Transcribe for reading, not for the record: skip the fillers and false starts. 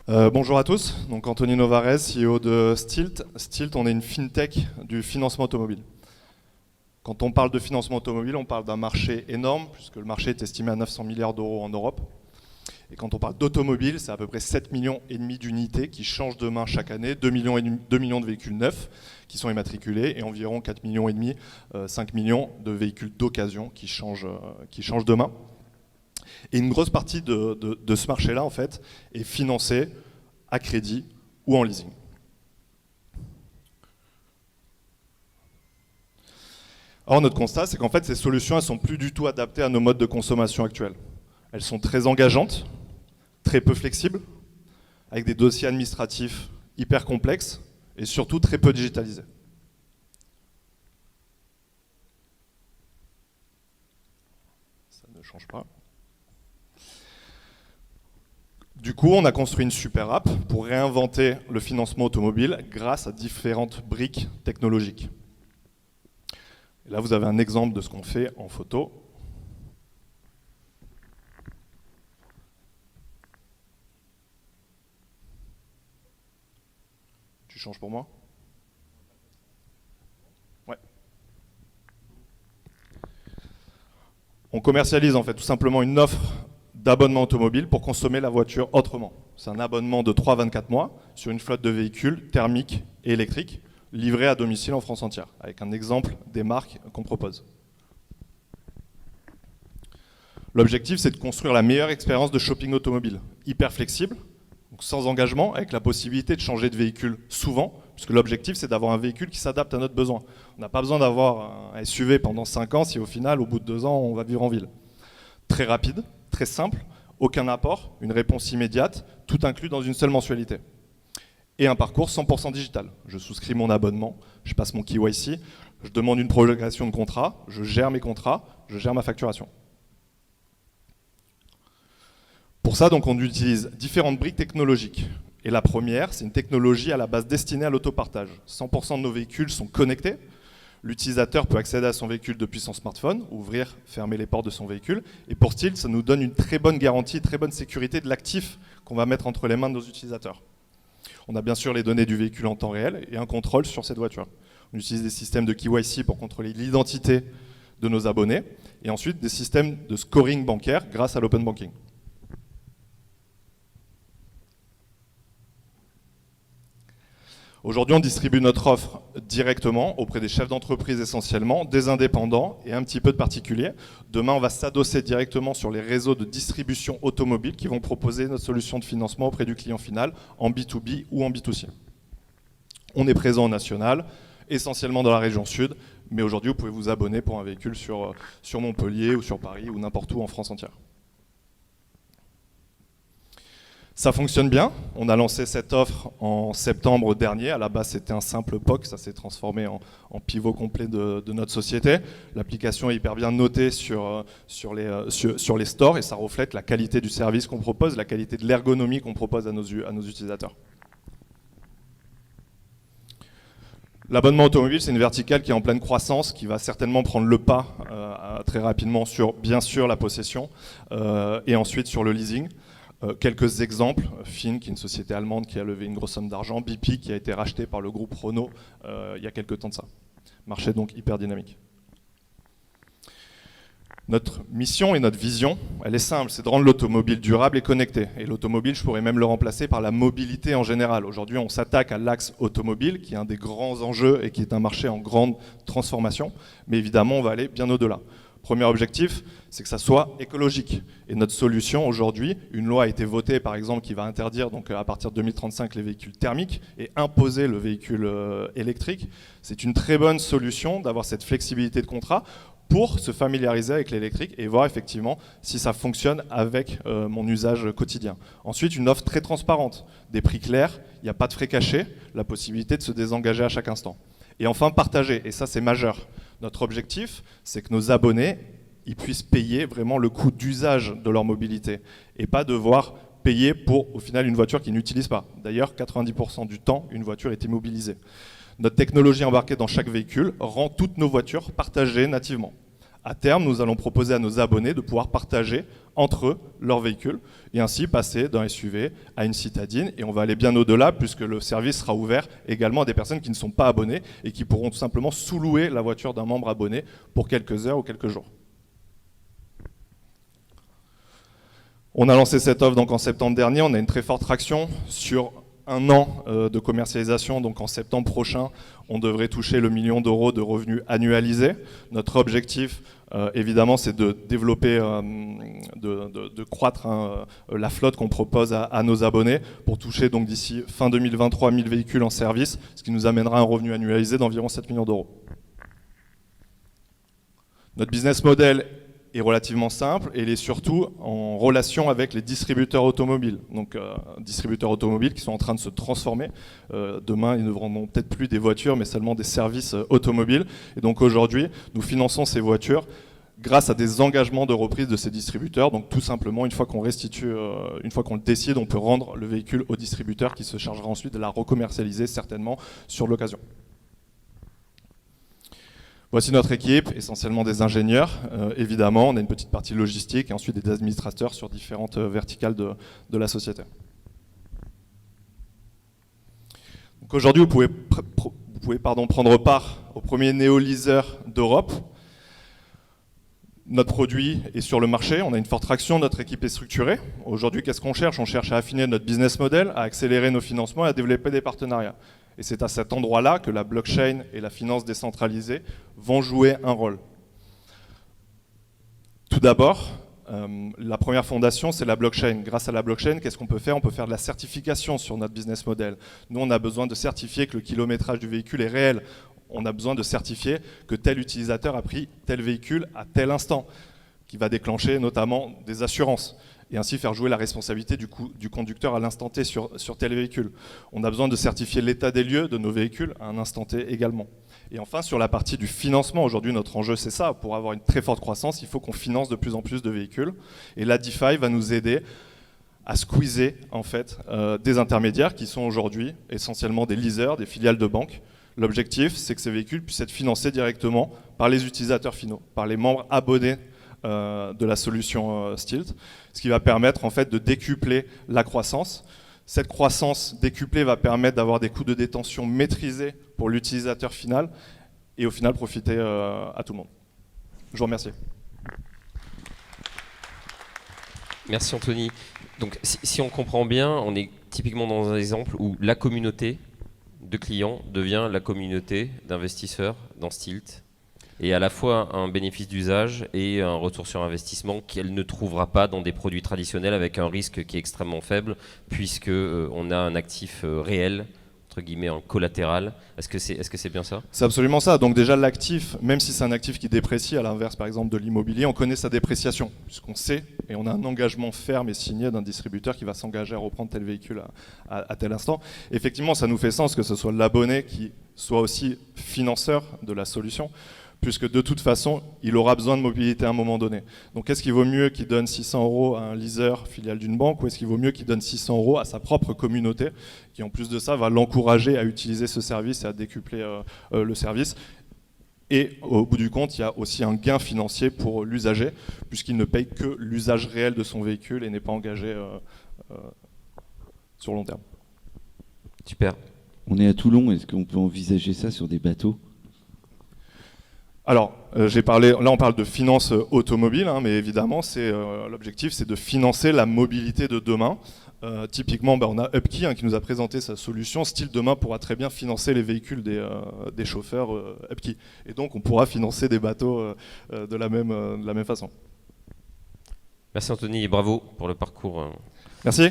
Bonjour à tous, donc Anthony Novarez, CEO de Stilt. Stilt, on est une fintech du financement automobile. Quand on parle de financement automobile, on parle d'un marché énorme, puisque le marché est estimé à 900 milliards d'euros en Europe. Et quand on parle d'automobile, c'est à peu près 7,5 millions d'unités qui changent de main chaque année, 2 millions de véhicules neufs qui sont immatriculés et environ 4,5 millions, 5 millions de véhicules d'occasion qui changent de main. Et une grosse partie de ce marché-là, en fait, est financée à crédit ou en leasing. Or, notre constat, c'est qu'en fait, ces solutions, elles ne sont plus du tout adaptées à nos modes de consommation actuels. Elles sont très engageantes, très peu flexibles, avec des dossiers administratifs hyper complexes et surtout très peu digitalisés. Ça ne change pas. Du coup, on a construit une super app pour réinventer le financement automobile grâce à différentes briques technologiques. Et là, vous avez un exemple de ce qu'on fait en photo. Tu changes pour moi ? Ouais. On commercialise en fait tout simplement une offre d'abonnement automobile pour consommer la voiture autrement. C'est un abonnement de 3 à 24 mois sur une flotte de véhicules thermiques et électriques livrés à domicile en France entière, avec un exemple des marques qu'on propose. L'objectif, c'est de construire la meilleure expérience de shopping automobile, hyper flexible, donc sans engagement, avec la possibilité de changer de véhicule souvent, puisque l'objectif, c'est d'avoir un véhicule qui s'adapte à notre besoin. On n'a pas besoin d'avoir un SUV pendant 5 ans si au final, au bout de 2 ans, on va vivre en ville. Très rapide, très simple, aucun apport, une réponse immédiate, tout inclus dans une seule mensualité. Et un parcours 100% digital. Je souscris mon abonnement, je passe mon KYC, je demande une prolongation de contrat, je gère mes contrats, je gère ma facturation. Pour ça, donc, on utilise différentes briques technologiques. Et la première, c'est une technologie à la base destinée à l'autopartage. 100% de nos véhicules sont connectés. L'utilisateur peut accéder à son véhicule depuis son smartphone, ouvrir, fermer les portes de son véhicule. Et pour Stilt, ça nous donne une très bonne garantie, très bonne sécurité de l'actif qu'on va mettre entre les mains de nos utilisateurs. On a bien sûr les données du véhicule en temps réel et un contrôle sur cette voiture. On utilise des systèmes de KYC pour contrôler l'identité de nos abonnés et ensuite des systèmes de scoring bancaire grâce à l'open banking. Aujourd'hui, on distribue notre offre directement auprès des chefs d'entreprise essentiellement, des indépendants et un petit peu de particuliers. Demain, on va s'adosser directement sur les réseaux de distribution automobile qui vont proposer notre solution de financement auprès du client final en B2B ou en B2C. On est présent au national, essentiellement dans la région sud, mais aujourd'hui, vous pouvez vous abonner pour un véhicule sur Montpellier ou sur Paris ou n'importe où en France entière. Ça fonctionne bien. On a lancé cette offre en septembre dernier. À la base, c'était un simple POC. Ça s'est transformé en pivot complet de notre société. L'application est hyper bien notée sur les stores et ça reflète la qualité du service qu'on propose, la qualité de l'ergonomie qu'on propose à nos utilisateurs. L'abonnement automobile, c'est une verticale qui est en pleine croissance, qui va certainement prendre le pas très rapidement sur, bien sûr, la possession et ensuite sur le leasing. Quelques exemples, Finn, qui est une société allemande qui a levé une grosse somme d'argent, BP, qui a été racheté par le groupe Renault il y a quelques temps de ça. Marché donc hyper dynamique. Notre mission et notre vision, elle est simple, c'est de rendre l'automobile durable et connecté. Et l'automobile, je pourrais même le remplacer par la mobilité en général. Aujourd'hui, on s'attaque à l'axe automobile, qui est un des grands enjeux et qui est un marché en grande transformation. Mais évidemment, on va aller bien au-delà. Premier objectif, c'est que ça soit écologique. Et notre solution aujourd'hui, une loi a été votée par exemple qui va interdire donc à partir de 2035 les véhicules thermiques et imposer le véhicule électrique. C'est une très bonne solution d'avoir cette flexibilité de contrat pour se familiariser avec l'électrique et voir effectivement si ça fonctionne avec mon usage quotidien. Ensuite, une offre très transparente, des prix clairs, il n'y a pas de frais cachés, la possibilité de se désengager à chaque instant. Et enfin, partager, et ça c'est majeur. Notre objectif, c'est que nos abonnés ils puissent payer vraiment le coût d'usage de leur mobilité et pas devoir payer pour, au final, une voiture qu'ils n'utilisent pas. D'ailleurs, 90% du temps, une voiture est immobilisée. Notre technologie embarquée dans chaque véhicule rend toutes nos voitures partagées nativement, À terme, nous allons proposer à nos abonnés de pouvoir partager entre eux leur véhicule et ainsi passer d'un SUV à une citadine. Et on va aller bien au-delà puisque le service sera ouvert également à des personnes qui ne sont pas abonnées et qui pourront tout simplement sous-louer la voiture d'un membre abonné pour quelques heures ou quelques jours. On a lancé cette offre donc en septembre dernier. On a une très forte traction sur un an de commercialisation, donc en septembre prochain, on devrait toucher le million d'euros de revenus annualisés. Notre objectif, évidemment, c'est de développer, de croître la flotte qu'on propose à nos abonnés pour toucher donc d'ici fin 2023 1000 véhicules en service, ce qui nous amènera un revenu annualisé d'environ 7 millions d'euros. Notre business model est relativement simple et il est surtout en relation avec les distributeurs automobiles. Donc distributeurs automobiles qui sont en train de se transformer. Demain, ils ne vendront peut-être plus des voitures, mais seulement des services automobiles. Et donc aujourd'hui, nous finançons ces voitures grâce à des engagements de reprise de ces distributeurs. Donc tout simplement, une fois qu'on restitue, une fois qu'on le décide, on peut rendre le véhicule au distributeur qui se chargera ensuite de la recommercialiser certainement sur l'occasion. Voici notre équipe, essentiellement des ingénieurs, évidemment, on a une petite partie logistique et ensuite des administrateurs sur différentes verticales de la société. Aujourd'hui, vous pouvez prendre part au premier néo-leaser d'Europe. Notre produit est sur le marché, on a une forte traction, notre équipe est structurée. Aujourd'hui, qu'est-ce qu'on cherche? On cherche à affiner notre business model, à accélérer nos financements et à développer des partenariats. Et c'est à cet endroit-là que la blockchain et la finance décentralisée vont jouer un rôle. Tout d'abord, la première fondation, c'est la blockchain. Grâce à la blockchain, qu'est-ce qu'on peut faire? On peut faire de la certification sur notre business model. Nous, on a besoin de certifier que le kilométrage du véhicule est réel. On a besoin de certifier que tel utilisateur a pris tel véhicule à tel instant, qui va déclencher notamment des assurances, et ainsi faire jouer la responsabilité du conducteur à l'instant T sur tel véhicule. On a besoin de certifier l'état des lieux de nos véhicules à un instant T également. Et enfin, sur la partie du financement, aujourd'hui notre enjeu c'est ça, pour avoir une très forte croissance, il faut qu'on finance de plus en plus de véhicules, et la DeFi va nous aider à squeezer en fait, des intermédiaires qui sont aujourd'hui essentiellement des leasers, des filiales de banques. L'objectif, c'est que ces véhicules puissent être financés directement par les utilisateurs finaux, par les membres abonnés de la solution Stilt, ce qui va permettre en fait de décupler la croissance. Cette croissance décuplée va permettre d'avoir des coûts de détention maîtrisés pour l'utilisateur final et au final profiter à tout le monde. Je vous remercie. Merci Anthony. Donc si on comprend bien, on est typiquement dans un exemple où la communauté de clients devient la communauté d'investisseurs dans Stilt, et à la fois un bénéfice d'usage et un retour sur investissement qu'elle ne trouvera pas dans des produits traditionnels avec un risque qui est extrêmement faible puisque on a un actif réel, entre guillemets un collatéral. Est-ce que c'est bien ça? C'est absolument ça. Donc déjà l'actif, même si c'est un actif qui déprécie, à l'inverse par exemple de l'immobilier, on connaît sa dépréciation puisqu'on sait et on a un engagement ferme et signé d'un distributeur qui va s'engager à reprendre tel véhicule à tel instant. Effectivement, ça nous fait sens que ce soit l'abonné qui soit aussi financeur de la solution, puisque de toute façon, il aura besoin de mobilité à un moment donné. Donc est-ce qu'il vaut mieux qu'il donne 600 € à un leaser filiale d'une banque, ou est-ce qu'il vaut mieux qu'il donne 600 € à sa propre communauté, qui en plus de ça va l'encourager à utiliser ce service et à décupler le service? Et au bout du compte, il y a aussi un gain financier pour l'usager, puisqu'il ne paye que l'usage réel de son véhicule et n'est pas engagé sur long terme. Super. On est à Toulon, est-ce qu'on peut envisager ça sur des bateaux? Alors, là on parle de finance automobile, hein, mais évidemment l'objectif c'est de financer la mobilité de demain. Typiquement, on a Upkey qui nous a présenté sa solution. Stilt demain pourra très bien financer les véhicules des chauffeurs Upkey. Et donc on pourra financer des bateaux de la même façon. Merci Anthony et bravo pour le parcours. Merci.